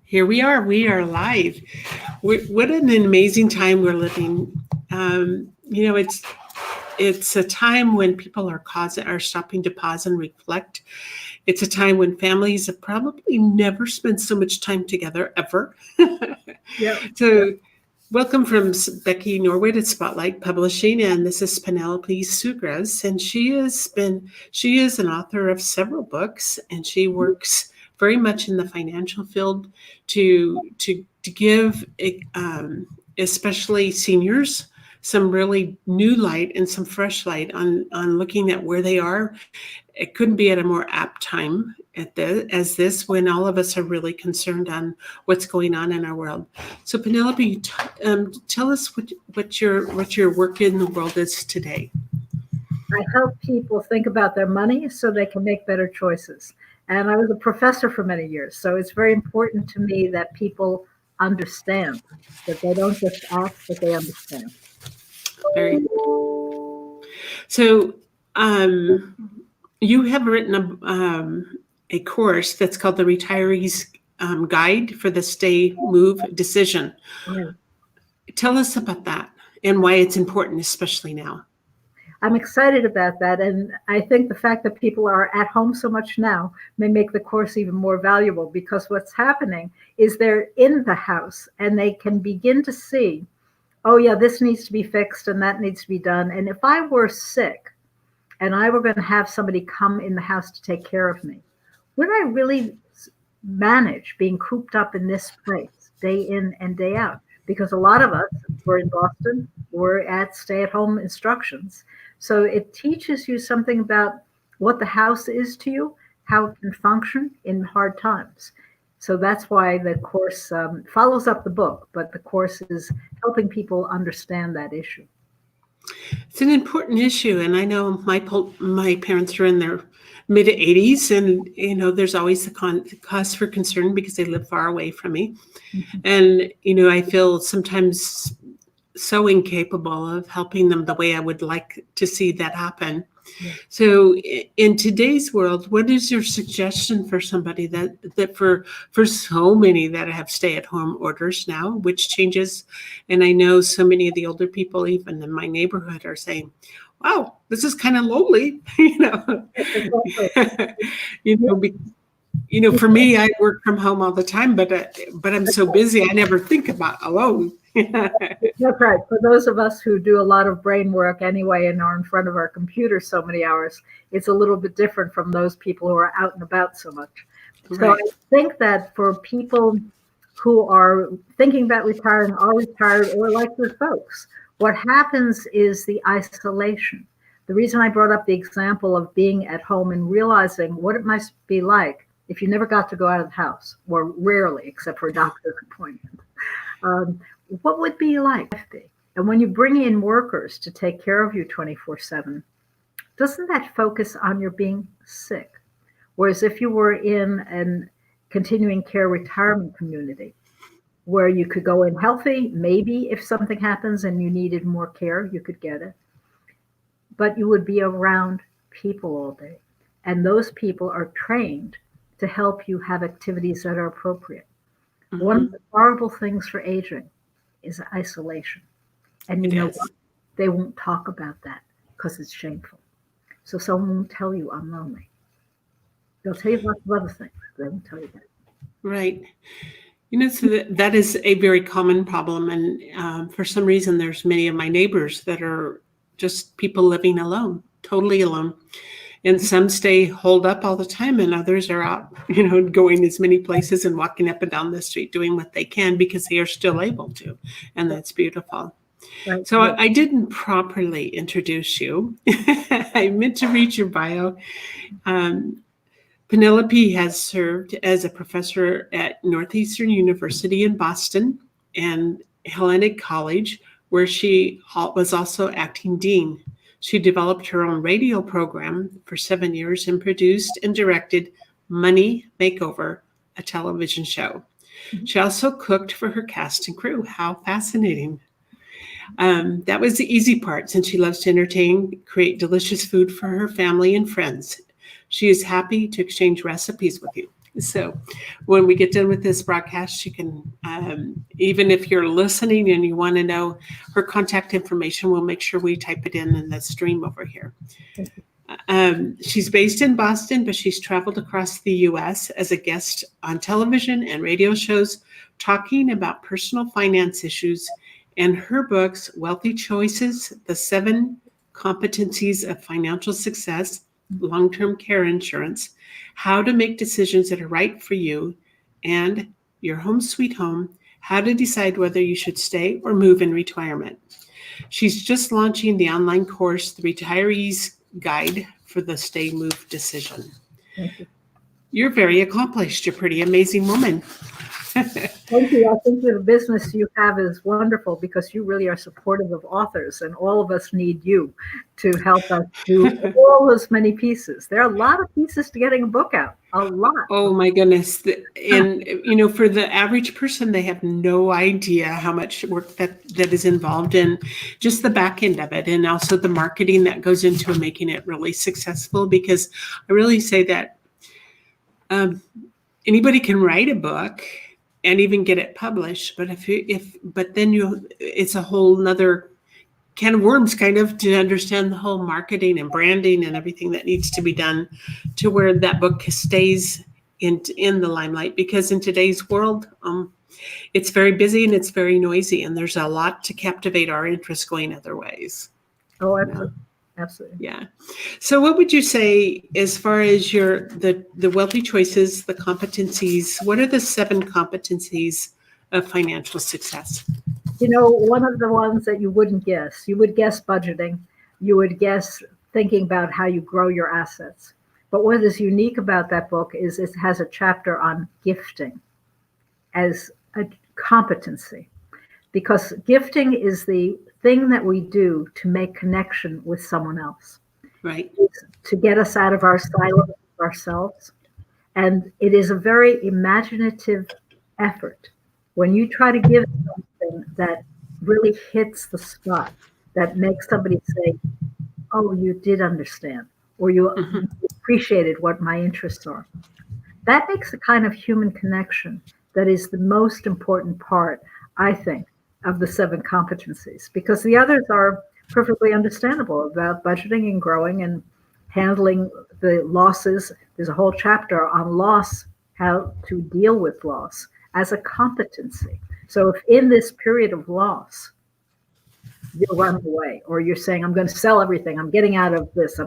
Here we are. We are live. What an amazing time we're living. It's a time when people are stopping to pause and reflect. It's a time when families have probably never spent so much time together ever. Yeah. So, welcome from Becky Norwood at Spotlight Publishing, and this is Penelope Tzougros, and she is an author of several books, and she works very much in the financial field to give especially seniors some really new light and some fresh light on looking at where they are. It couldn't be at a more apt time as this, when all of us are really concerned on what's going on in our world. So Penelope, tell us what your work in the world is today. I help people think about their money so they can make better choices. And I was a professor for many years, so it's very important to me that people understand, that they don't just ask, but they understand. Very. So, you have written a course that's called the Retiree's Guide for the Stay Move Decision. Yeah. Tell us about that and why it's important, especially now. I'm excited about that, and I think the fact that people are at home so much now may make the course even more valuable, because what's happening is they're in the house and they can begin to see, oh yeah, this needs to be fixed and that needs to be done. And if I were sick and I were going to have somebody come in the house to take care of me, would I really manage being cooped up in this place day in and day out? Because a lot of us, we're in Boston, we're at stay-at-home instructions. So it teaches you something about what the house is to you, how it can function in hard times. So that's why the course follows up the book, but the course is helping people understand that issue. It's an important issue, and I know my parents are in their mid-80s, and there's always the cause for concern because they live far away from me. Mm-hmm. And I feel sometimes so incapable of helping them the way I would like to see that happen. Yeah. So in today's world, what is your suggestion for somebody that for so many that have stay-at-home orders now, which changes? And I know so many of the older people, even in my neighborhood, are saying, wow, this is kind of lonely, for me, I work from home all the time, but I'm so busy, I never think about alone. That's right. For those of us who do a lot of brain work anyway and are in front of our computer so many hours, it's a little bit different from those people who are out and about so much. Right. So I think that for people who are thinking about retiring, are retired, or like your folks, what happens is the isolation. The reason I brought up the example of being at home and realizing what it must be like if you never got to go out of the house, or rarely, except for a doctor's appointment. What would be like? And when you bring in workers to take care of you 24/7, doesn't that focus on your being sick? Whereas if you were in a continuing care retirement community where you could go in healthy, maybe if something happens and you needed more care, you could get it. But you would be around people all day. And those people are trained to help you have activities that are appropriate. Mm-hmm. One of the horrible things for aging is isolation. And you know what? They won't talk about that because it's shameful. So someone won't tell you I'm lonely. They'll tell you lots of other things. They won't tell you that. Right. So that is a very common problem. And for some reason, there's many of my neighbors that are just people living alone, totally alone. And some stay holed up all the time, and others are out, going as many places and walking up and down the street doing what they can because they are still able to. And that's beautiful. Right. So I didn't properly introduce you. I meant to read your bio. Penelope has served as a professor at Northeastern University in Boston and Hellenic College, where she was also acting dean. She developed her own radio program for 7 years and produced and directed Money Makeover, a television show. Mm-hmm. She also cooked for her cast and crew. How fascinating. That was the easy part, since she loves to entertain, create delicious food for her family and friends. She is happy to exchange recipes with you. So when we get done with this broadcast, you can, even if you're listening and you want to know her contact information, we'll make sure we type it in the stream over here. She's based in Boston, but she's traveled across the U.S. as a guest on television and radio shows, talking about personal finance issues. And her books, Wealthy Choices, The 7 Competencies of Financial Success, Long-Term Care Insurance, How to Make Decisions that are Right for You, and Your Home Sweet Home, How to Decide Whether You Should Stay or Move in Retirement. She's just launching the online course, The Retiree's Guide for the Stay Move Decision. Thank you. You're very accomplished. You're a pretty amazing woman. Thank you. I think the business you have is wonderful because you really are supportive of authors, and all of us need you to help us do all those many pieces. There are a lot of pieces to getting a book out. A lot. Oh my goodness. And for the average person, they have no idea how much work that is involved in just the back end of it, and also the marketing that goes into making it really successful. Because I really say that anybody can write a book and even get it published, but it's a whole nother can of worms kind of to understand the whole marketing and branding and everything that needs to be done to where that book stays in the limelight. Because in today's world, it's very busy and it's very noisy, and there's a lot to captivate our interest going other ways. Oh, absolutely. Absolutely. Yeah. So what would you say as far as the wealthy choices, the competencies, what are the 7 competencies of financial success? One of the ones that you wouldn't guess, you would guess budgeting. You would guess thinking about how you grow your assets. But what is unique about that book is it has a chapter on gifting as a competency, because gifting is the thing that we do to make connection with someone else. Right. To get us out of our silence of ourselves. And it is a very imaginative effort. When you try to give something that really hits the spot, that makes somebody say, oh, you did understand, or you appreciated what my interests are. That makes a kind of human connection that is the most important part, I think, of the 7 competencies, because the others are perfectly understandable about budgeting and growing and handling the losses. There's a whole chapter on loss, how to deal with loss as a competency. So if in this period of loss, you're running away, or you're saying, I'm going to sell everything, I'm getting out of this.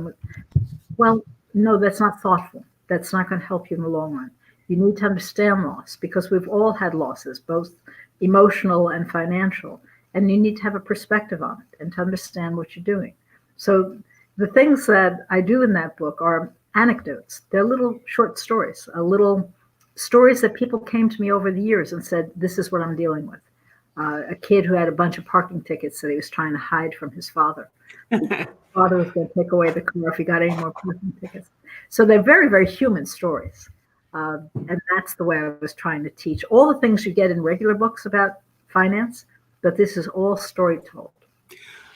Well, no, that's not thoughtful. That's not going to help you in the long run. You need to understand loss, because we've all had losses, both emotional and financial, and you need to have a perspective on it and to understand what you're doing. So the things that I do in that book are anecdotes. They're little short stories, little stories that people came to me over the years and said, this is what I'm dealing with. A kid who had a bunch of parking tickets that he was trying to hide from his father. His father was going to take away the car if he got any more parking tickets. So they're very, very human stories. And that's the way I was trying to teach. All the things you get in regular books about finance, but this is all story told.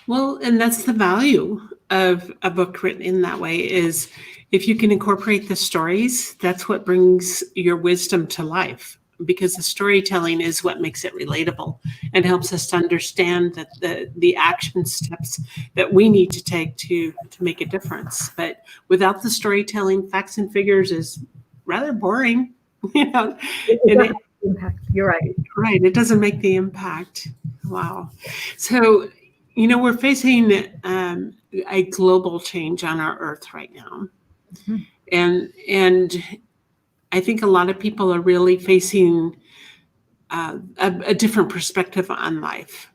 Well, and that's the value of a book written in that way, is if you can incorporate the stories, that's what brings your wisdom to life, because the storytelling is what makes it relatable and helps us to understand that the action steps that we need to take to make a difference. But without the storytelling, facts and figures is rather boring, Impact. You're right. Right. It doesn't make the impact. Wow. So, we're facing a global change on our earth right now. Mm-hmm. And I think a lot of people are really facing a different perspective on life.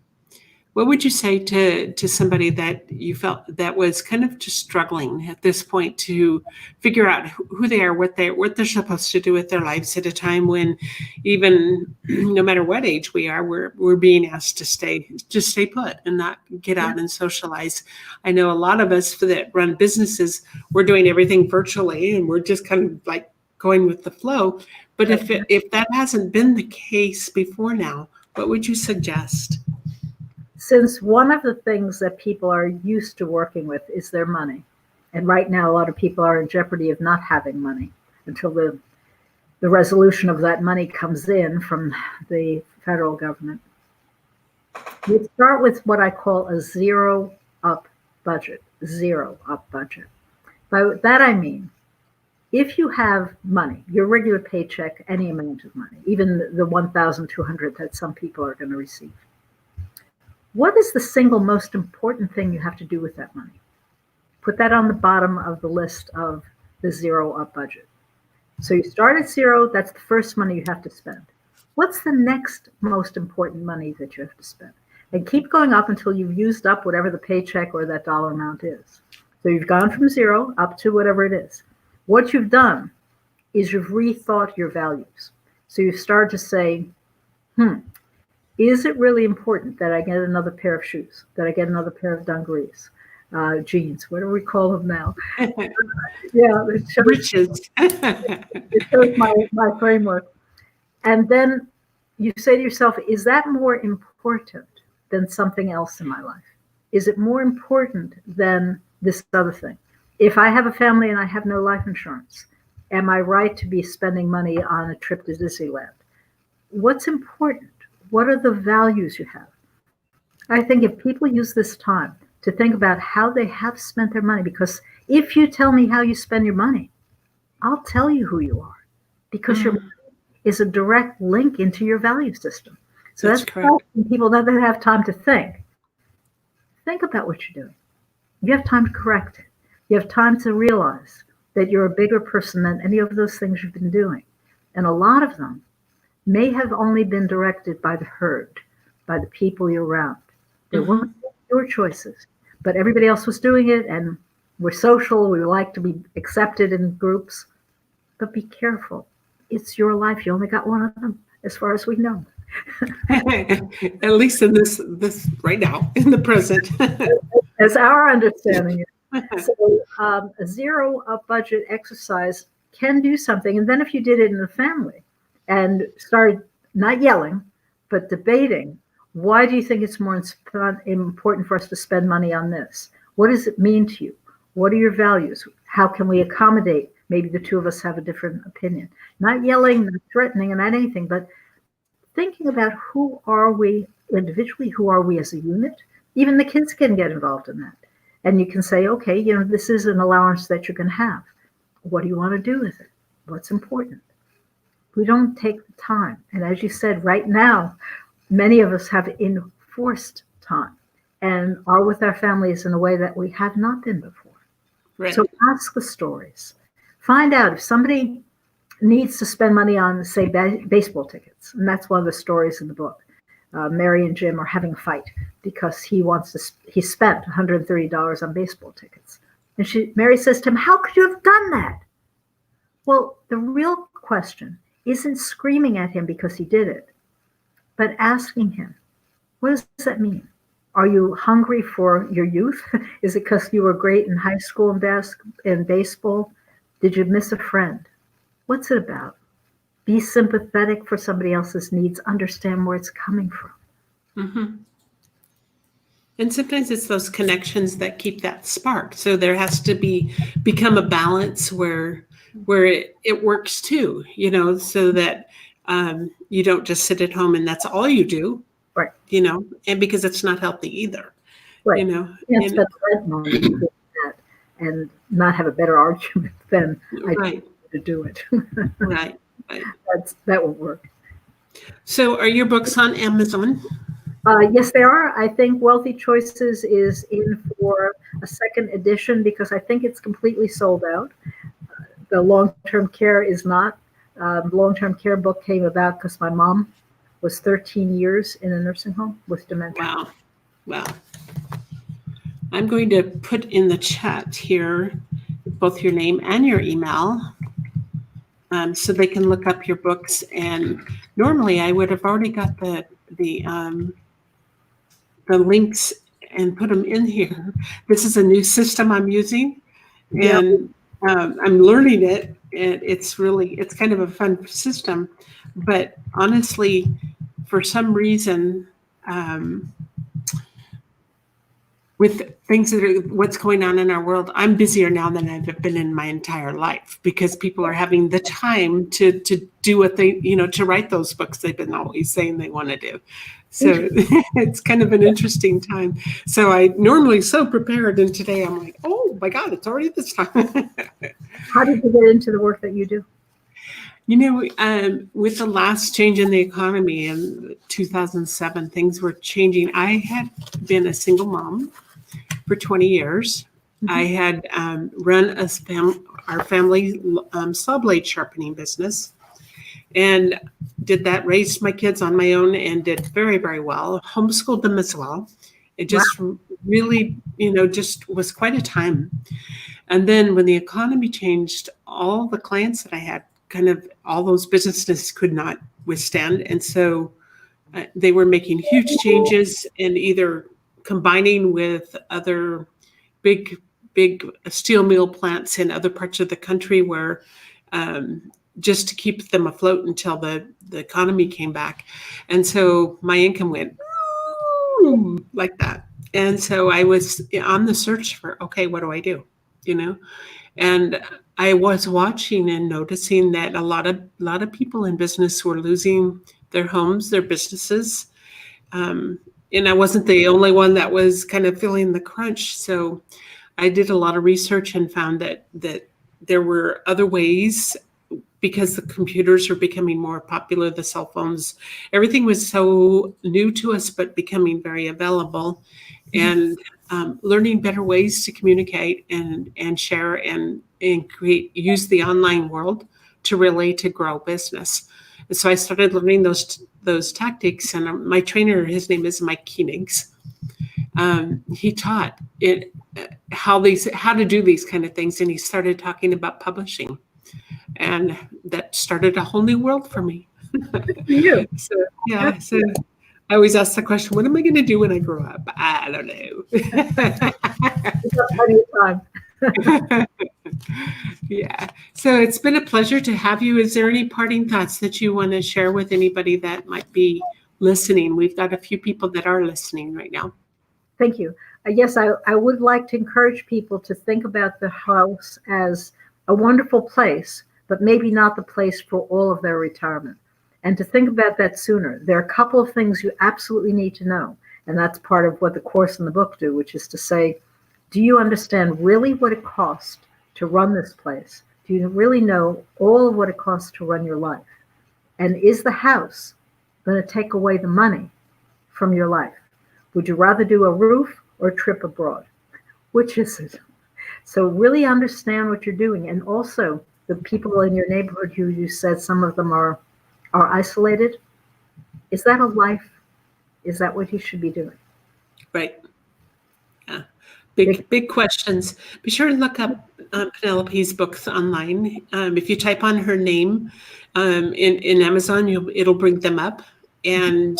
What would you say to somebody that you felt that was kind of just struggling at this point to figure out who they are, what they're supposed to do with their lives at a time when, even no matter what age we are, we're being asked to stay put and not get out and socialize. I know a lot of us that run businesses, we're doing everything virtually and we're just kind of like going with the flow. But if that hasn't been the case before now, what would you suggest? Since one of the things that people are used to working with is their money, and right now a lot of people are in jeopardy of not having money until the the resolution of that money comes in from the federal government. We start with what I call a zero-up budget. Zero-up budget. By that I mean, if you have money, your regular paycheck, any amount of money, even the 1,200 that some people are going to receive, what is the single most important thing you have to do with that money? Put that on the bottom of the list of the zero-up budget. So you start at zero, that's the first money you have to spend. What's the next most important money that you have to spend? And keep going up until you've used up whatever the paycheck or that dollar amount is. So you've gone from zero up to whatever it is. What you've done is you've rethought your values. So you've started to say, is it really important that I get another pair of shoes, that I get another pair of dungarees, jeans, what do we call them now? Yeah, it shows, Riches. it shows my framework. And then you say to yourself, is that more important than something else in my life? Is it more important than this other thing? If I have a family and I have no life insurance, am I right to be spending money on a trip to Disneyland? What's important? What are the values you have? I think if people use this time to think about how they have spent their money, because if you tell me how you spend your money, I'll tell you who you are, because your money is a direct link into your value system. So that's correct. People that have time to think about what you're doing. You have time to correct it. You have time to realize that you're a bigger person than any of those things you've been doing. And a lot of them may have only been directed by the herd, by the people you're around. They weren't your choices, but everybody else was doing it, and we're social, we like to be accepted in groups. But be careful. It's your life. You only got one of them, as far as we know. At least in this right now, in the present. As our understanding is. So a zero-up budget exercise can do something. And then if you did it in the family and started not yelling, but debating, why do you think it's more important for us to spend money on this? What does it mean to you? What are your values? How can we accommodate? Maybe the two of us have a different opinion. Not yelling, not threatening, and not anything, but thinking about who are we individually, who are we as a unit. Even the kids can get involved in that. And you can say, okay, this is an allowance that you're going to have. What do you want to do with it? What's important? We don't take the time. And as you said, right now, many of us have enforced time and are with our families in a way that we have not been before. Right. So ask the stories. Find out if somebody needs to spend money on, say, baseball tickets. And that's one of the stories in the book. Mary and Jim are having a fight because he spent $130 on baseball tickets. And Mary says to him, how could you have done that? Well, the real question isn't screaming at him because he did it, but asking him, what does that mean? Are you hungry for your youth? Is it because you were great in high school and baseball? Did you miss a friend? What's it about? Be sympathetic for somebody else's needs. Understand where it's coming from. Mm-hmm. And sometimes it's those connections that keep that spark. So there has to become a balance where it works too, so that you don't just sit at home and that's all you do. Right. And because it's not healthy either. Right. You can't spend rent money doing that and not have a better argument than I to do it. Right. That will work. So are your books on Amazon? Yes, they are. I think Wealthy Choices is in for a second edition because I think it's completely sold out. The long-term care is not. The long-term care book came about because my mom was 13 years in a nursing home with dementia. Wow. I'm going to put in the chat here both your name and your email so they can look up your books. And normally I would have already got the links and put them in here. This is a new system I'm using, and I'm learning it. And it's kind of a fun system, but honestly, for some reason, with things that are what's going on in our world, I'm busier now than I've been in my entire life because people are having the time to do what they, to write those books they've been always saying they want to do. So it's kind of an interesting time. So I normally so prepared, and today I'm like, oh my God, it's already this time. How did you get into the work that you do? With the last change in the economy in 2007, things were changing. I had been a single mom for 20 years. I had run our family saw blade sharpening business and did that, raised my kids on my own and did very, very well, homeschooled them as well. It just really, just was quite a time. And then when the economy changed, all the clients that I had, kind of all those businesses could not withstand. And so they were making huge changes and either combining with other big steel mill plants in other parts of the country where just to keep them afloat until the economy came back. And so my income went like that. And so I was on the search for, okay, what do I do? And I was watching and noticing that a lot of people in business were losing their homes, their businesses. And I wasn't the only one that was kind of feeling the crunch. So I did a lot of research and found that there were other ways because the computers are becoming more popular, the cell phones, everything was so new to us, but becoming very available. And learning better ways to communicate and share and use the online world to grow business. And so I started learning those tactics. And my trainer, his name is Mike Koenigs. He taught it how to do these kind of things, and he started talking about publishing, and that started a whole new world for me. So I always ask the question, what am I going to do when I grow up? I don't know. Plenty of time. Yeah. So it's been a pleasure to have you. Is there any parting thoughts that you want to share with anybody that might be listening? We've got a few people that are listening right now. Thank you. Yes, I would like to encourage people to think about the house as a wonderful place, but maybe not the place for all of their retirement. And to think about that sooner. There are a couple of things you absolutely need to know. And that's part of what the course and the book do, which is to say, do you understand really what it costs to run this place? Do you really know all of what it costs to run your life? And is the house going to take away the money from your life? Would you rather do a roof or a trip abroad? Which is it? So really understand what you're doing. And also the people in your neighborhood who you said some of them are isolated. Is that a life? Is that what you should be doing? Right. Yeah. Big questions. Be sure to look up Penelope's books online. If you type on her name in Amazon, it'll bring them up. And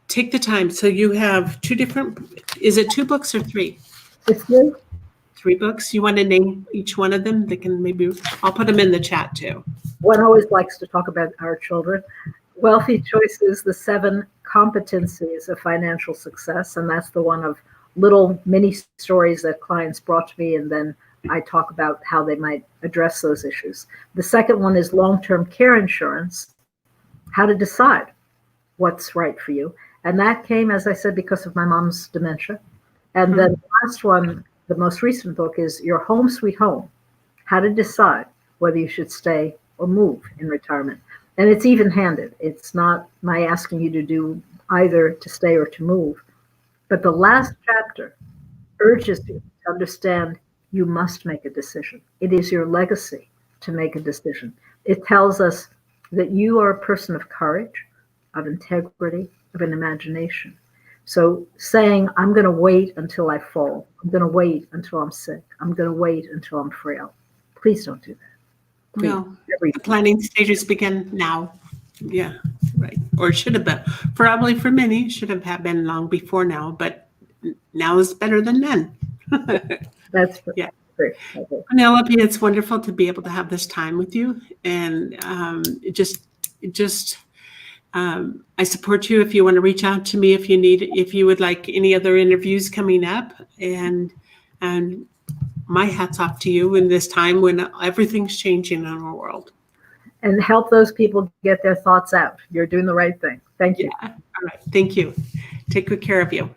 take the time. So you have is it 2 books or 3? It's good. 3 books. You want to name each one of them? I'll put them in the chat too. One always likes to talk about our children. Wealthy Choices, the 7 competencies of financial success. And that's the one of little mini stories that clients brought to me. And then I talk about how they might address those issues. The second one is long-term care insurance, how to decide what's right for you. And that came, as I said, because of my mom's dementia. And then the last one, the most recent book, is Your Home Sweet Home, how to decide whether you should stay or move in retirement. And it's even-handed. It's not my asking you to do either to stay or to move. But the last chapter urges you to understand you must make a decision. It is your legacy to make a decision. It tells us that you are a person of courage, of integrity, of an imagination. So saying, I'm going to wait until I fall, I'm going to wait until I'm sick, I'm going to wait until I'm frail. Please don't do that. Please. No, the planning stages begin now. Yeah, right. Or should have been. Probably for many, should have been long before now, but now is better than then. That's yeah. great. Penelope, it's wonderful to be able to have this time with you and just I support you if you want to reach out to me if you would like any other interviews coming up. And my hat's off to you in this time when everything's changing in our world. And help those people get their thoughts out. You're doing the right thing. Thank you. Yeah. All right. Thank you. Take good care of you.